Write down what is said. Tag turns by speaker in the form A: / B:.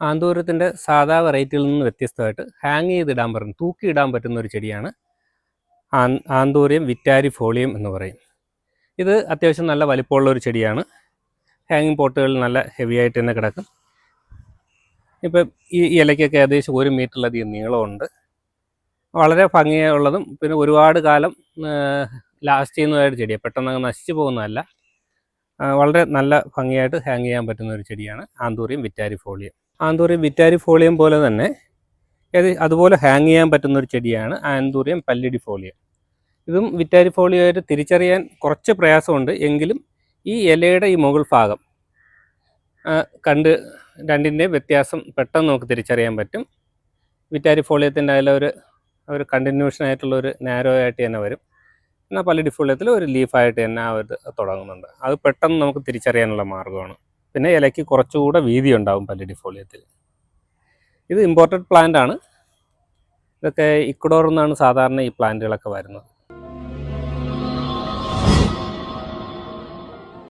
A: ആന്തൂരത്തിൻ്റെ സാധാ വെറൈറ്റിയിൽ നിന്ന് വ്യത്യസ്തമായിട്ട് ഹാങ് ചെയ്തിടാൻ പറ്റും, തൂക്കിയിടാൻ പറ്റുന്ന ഒരു ചെടിയാണ് ആന്തൂറിയം വിറ്റാരിഫോളിയം എന്ന് പറയും. ഇത് അത്യാവശ്യം നല്ല വലിപ്പമുള്ള ഒരു ചെടിയാണ്. ഹാങ്ങിങ് പോട്ടുകളിൽ നല്ല ഹെവി ആയിട്ട് തന്നെ കിടക്കും. ഇപ്പം ഈ ഇലയ്ക്കൊക്കെ ഏകദേശം 1 മീറ്ററിലധികം നീളമുണ്ട്. വളരെ ഭംഗിയുള്ളതും പിന്നെ ഒരുപാട് കാലം ലാസ്റ്റ് ചെയ്യുന്നതായിട്ട് ചെടിയാണ്, പെട്ടെന്ന് നശിച്ചു പോകുന്നതല്ല. വളരെ നല്ല ഭംഗിയായിട്ട് ഹാങ് ചെയ്യാൻ പറ്റുന്ന ഒരു ചെടിയാണ് ആന്തൂറിയം വിറ്റാരിഫോളിയം. ആന്തൂറിയം വിറ്റാരിഫോളിയം പോലെ തന്നെ അതുപോലെ ഹാങ് ചെയ്യാൻ പറ്റുന്ന ഒരു ചെടിയാണ് ആന്തൂറിയം പല്ലിഡിഫോളിയം. ഇതും വിറ്റാരിഫോളിയമായിട്ട് തിരിച്ചറിയാൻ കുറച്ച് പ്രയാസമുണ്ട്. എങ്കിലും ഈ ഇലയുടെ ഈ മുകൾ ഭാഗം കണ്ട് രണ്ടിൻ്റെയും വ്യത്യാസം പെട്ടെന്ന് നമുക്ക് തിരിച്ചറിയാൻ പറ്റും. വിറ്റാരിഫോളിയത്തിൻ്റെ ഒരു കണ്ടിന്യൂഷൻ ആയിട്ടുള്ളൊരു നാരോ ആയിട്ട് തന്നെ വരും. എന്നാൽ പല്ലിഡിഫോളിയത്തിൽ ഒരു ലീഫായിട്ട് തന്നെ തുടങ്ങുന്നുണ്ട്. അത് പെട്ടെന്ന് നമുക്ക് തിരിച്ചറിയാനുള്ള മാർഗ്ഗമാണ്. പിന്നെ ഇലയ്ക്ക് കുറച്ചുകൂടെ വീതി ഉണ്ടാകും പല്ലിഡിഫോളിയത്തിൽ. ഇത് ഇമ്പോർട്ടഡ് പ്ലാന്റ് ആണ്. ഇതൊക്കെ ഇക്വഡോറിൽ നിന്നാണ് സാധാരണ ഈ പ്ലാന്റുകളൊക്കെ വരുന്നത്.